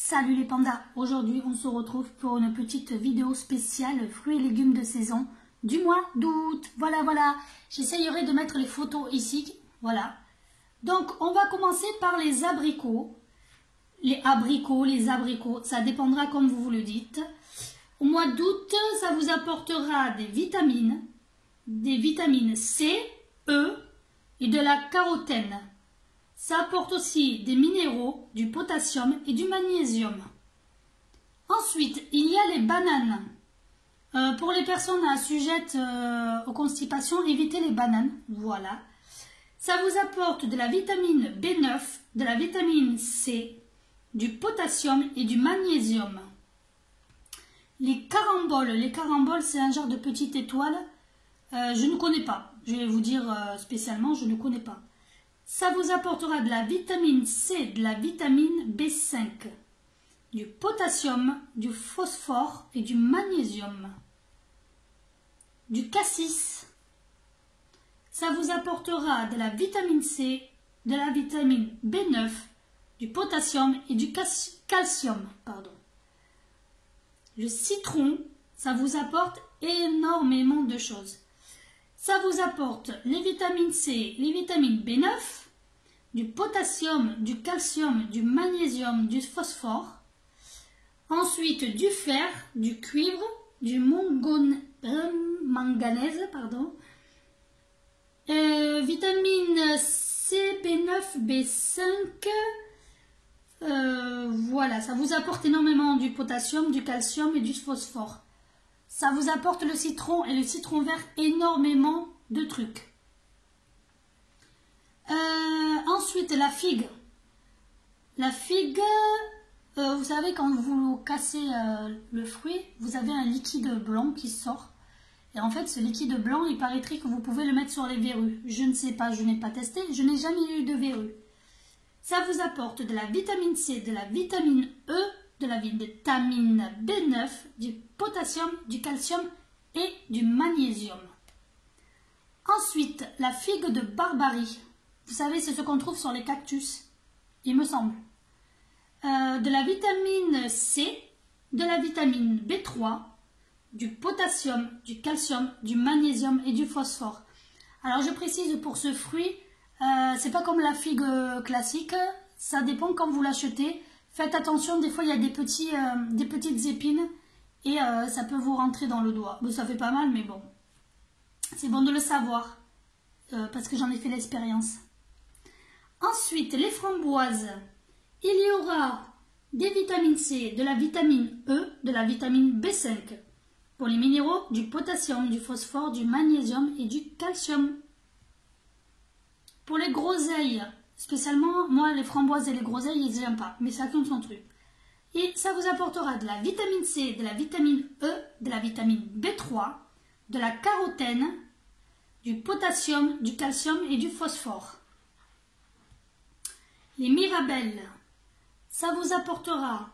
Salut les pandas, aujourd'hui on se retrouve pour une petite vidéo spéciale fruits et légumes de saison du mois d'août. Voilà, j'essayerai de mettre les photos ici, voilà. Donc on va commencer par les abricots. Les abricots, ça dépendra comme vous le dites. Au mois d'août, ça vous apportera des vitamines C, E et de la carotène. Ça apporte aussi des minéraux, du potassium et du magnésium. Ensuite, il y a les bananes. Pour les personnes sujettes aux constipations, évitez les bananes. Voilà. Ça vous apporte de la vitamine B9, de la vitamine C, du potassium et du magnésium. Les caramboles, c'est un genre de petite étoile. Je ne connais pas. Je vais vous dire spécialement, je ne connais pas. Ça vous apportera de la vitamine C, de la vitamine B5, du potassium, du phosphore et du magnésium. Du cassis. Ça vous apportera de la vitamine C, de la vitamine B9, du potassium et du calcium. Le citron, ça vous apporte énormément de choses. Ça vous apporte les vitamines C, les vitamines B9, du potassium, du calcium, du magnésium, du phosphore. Ensuite, du fer, du cuivre, du manganèse, vitamine C, B9, B5. Voilà, ça vous apporte énormément du potassium, du calcium et du phosphore. Ça vous apporte le citron et le citron vert énormément de trucs. Ensuite, la figue. La figue, vous savez, quand vous cassez le fruit, vous avez un liquide blanc qui sort. Et en fait, ce liquide blanc, il paraîtrait que vous pouvez le mettre sur les verrues. Je ne sais pas, je n'ai pas testé, je n'ai jamais eu de verrues. Ça vous apporte de la vitamine C, de la vitamine E, de la vitamine B9, du potassium, du calcium et du magnésium. Ensuite, la figue de Barbarie. Vous savez, c'est ce qu'on trouve sur les cactus, il me semble. De la vitamine C, de la vitamine B3, du potassium, du calcium, du magnésium et du phosphore. Alors je précise pour ce fruit, c'est pas comme la figue classique, ça dépend quand vous l'achetez. Faites attention, des fois il y a des petites épines et ça peut vous rentrer dans le doigt. Bon, ça fait pas mal, mais bon, c'est bon de le savoir parce que j'en ai fait l'expérience. Ensuite, les framboises. Il y aura des vitamines C, de la vitamine E, de la vitamine B5. Pour les minéraux, du potassium, du phosphore, du magnésium et du calcium. Pour les groseilles, spécialement, moi, les framboises et les groseilles, ils n'aiment pas, mais chacun son truc. Et ça vous apportera de la vitamine C, de la vitamine E, de la vitamine B3, de la carotène, du potassium, du calcium et du phosphore. Les mirabelles, ça vous apportera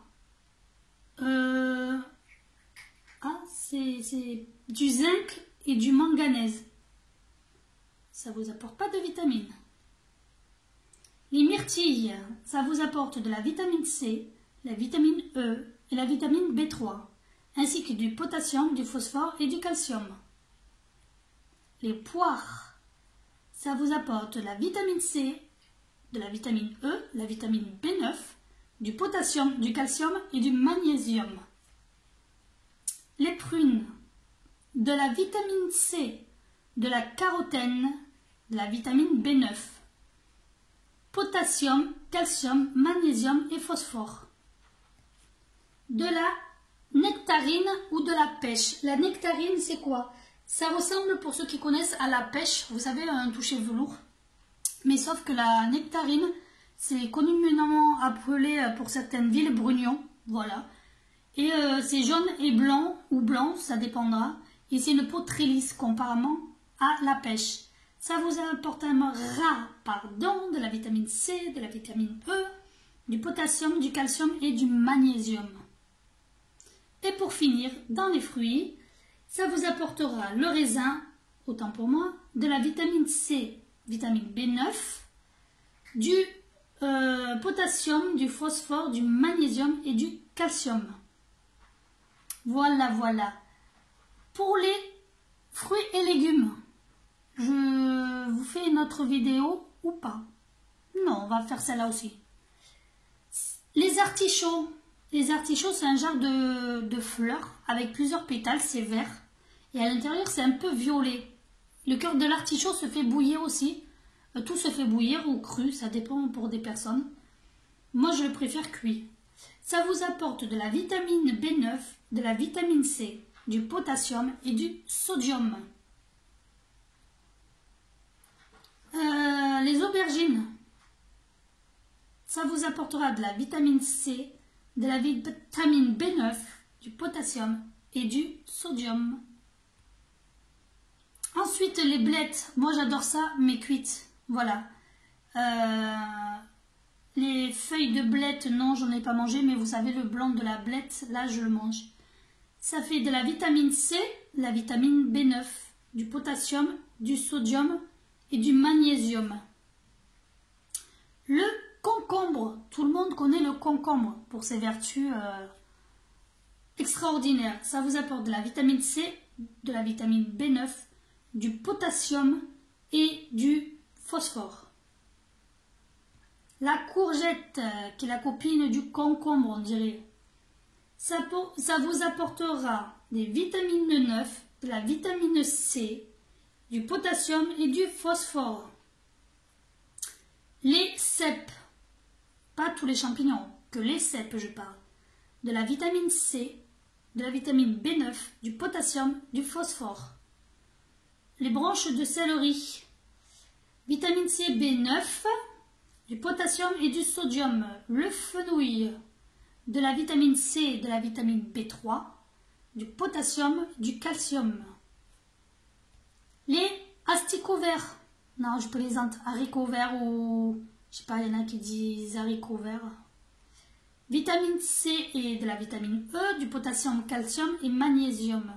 c'est du zinc et du manganèse. Ça vous apporte pas de vitamines. Les myrtilles, ça vous apporte de la vitamine C, la vitamine E et la vitamine B3, ainsi que du potassium, du phosphore et du calcium. Les poires, ça vous apporte de la vitamine C, de la vitamine E, la vitamine B9, du potassium, du calcium et du magnésium. Les prunes, de la vitamine C, de la carotène, de la vitamine B9, potassium, calcium, magnésium et phosphore. De la nectarine ou de la pêche. La nectarine, c'est quoi? Ça ressemble, pour ceux qui connaissent, à la pêche. Vous savez, un toucher velours. Mais sauf que la nectarine, c'est communément appelé pour certaines villes brugnon. Voilà. Et c'est jaune et blanc, ou blanc, ça dépendra. Et c'est une peau très lisse, comparément à la pêche. Ça vous apportera de la vitamine C, de la vitamine E, du potassium, du calcium et du magnésium. Et pour finir, dans les fruits, ça vous apportera le raisin, autant pour moi, de la vitamine C, vitamine B9, du potassium, du phosphore, du magnésium et du calcium. Voilà, voilà. Pour les fruits et légumes, je vous fais une autre vidéo ou pas? Non, on va faire celle-là aussi. Les artichauts. Les artichauts, c'est un genre de fleurs avec plusieurs pétales, c'est vert. Et à l'intérieur, c'est un peu violet. Le cœur de l'artichaut se fait bouillir aussi. Tout se fait bouillir ou cru, ça dépend pour des personnes. Moi, je le préfère cuit. Ça vous apporte de la vitamine B9, de la vitamine C, du potassium et du sodium. Les aubergines. Ça vous apportera de la vitamine C, de la vitamine B9, du potassium et du sodium. Ensuite, les blettes. Moi, j'adore ça, mais cuites. Voilà. Les feuilles de blette, non, j'en ai pas mangé, mais vous savez, le blanc de la blette, là, je le mange. Ça fait de la vitamine C, la vitamine B9, du potassium, du sodium et du magnésium. Le concombre. Tout le monde connaît le concombre pour ses vertus extraordinaires. Ça vous apporte de la vitamine C, de la vitamine B9, du potassium et du phosphore. La courgette, qui est la copine du concombre, on dirait. Ça vous apportera des vitamines 9, de la vitamine C, du potassium et du phosphore. Les cèpes, pas tous les champignons, que les cèpes je parle. De la vitamine C, de la vitamine B9, du potassium, du phosphore. Les branches de céleri, vitamine C, B9, du potassium et du sodium. Le fenouil, de la vitamine C, de la vitamine B3, du potassium, du calcium. Les asticots verts, non je plaisante, haricots verts ou je sais pas, il y en a qui disent haricots verts. Vitamine C et de la vitamine E, du potassium, calcium et magnésium.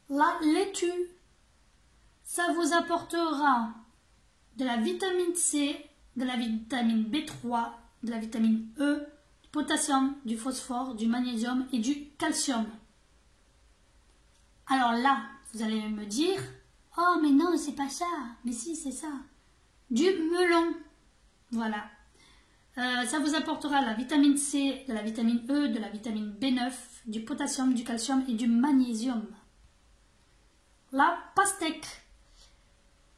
La laitue, ça vous apportera de la vitamine C, de la vitamine B3, de la vitamine E, du potassium, du phosphore, du magnésium et du calcium. Alors là, vous allez me dire, oh mais non, c'est pas ça. Mais si, c'est ça. Du melon. Voilà. Ça vous apportera la vitamine C, de la vitamine E, de la vitamine B9, du potassium, du calcium et du magnésium. La pastèque.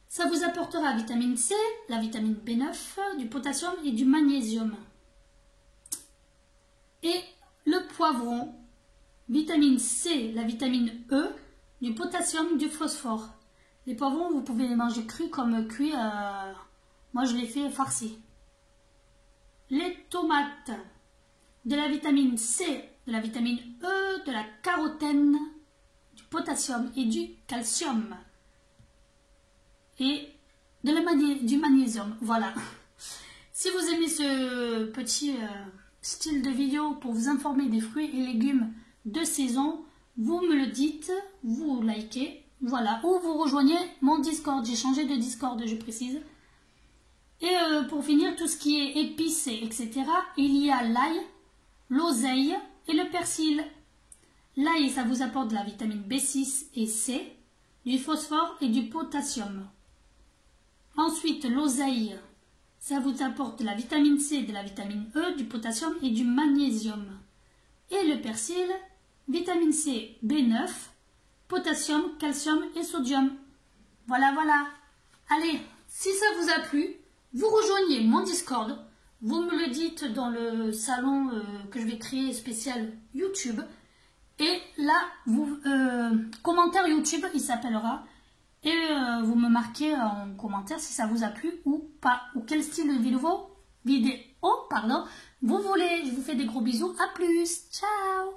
Ça vous apportera la vitamine C, la vitamine B9, du potassium et du magnésium. Et le poivron, vitamine C, la vitamine E, du potassium, du phosphore. Les poivrons, vous pouvez les manger crus comme cuits. Moi, je les fais farcis. Les tomates, de la vitamine C, de la vitamine E, de la carotène, du potassium et du calcium. Et du magnésium, voilà. Si vous aimez ce petit style de vidéo pour vous informer des fruits et légumes de saison, vous me le dites, vous likez, voilà, ou vous rejoignez mon Discord. J'ai changé de Discord, je précise. Et pour finir, tout ce qui est épices, etc., il y a l'ail, l'oseille et le persil. L'ail, ça vous apporte de la vitamine B6 et C, du phosphore et du potassium. Ensuite, l'oseille, ça vous apporte de la vitamine C, de la vitamine E, du potassium et du magnésium. Et le persil, vitamine C, B9, potassium, calcium et sodium. Voilà, voilà. Allez, si ça vous a plu, vous rejoignez mon Discord. Vous me le dites dans le salon que je vais créer spécial YouTube. Et là, commentaire YouTube, il s'appellera. Et vous me marquez en commentaire si ça vous a plu ou pas. Ou quel style de vidéo vous voulez. Je vous fais des gros bisous. À plus. Ciao.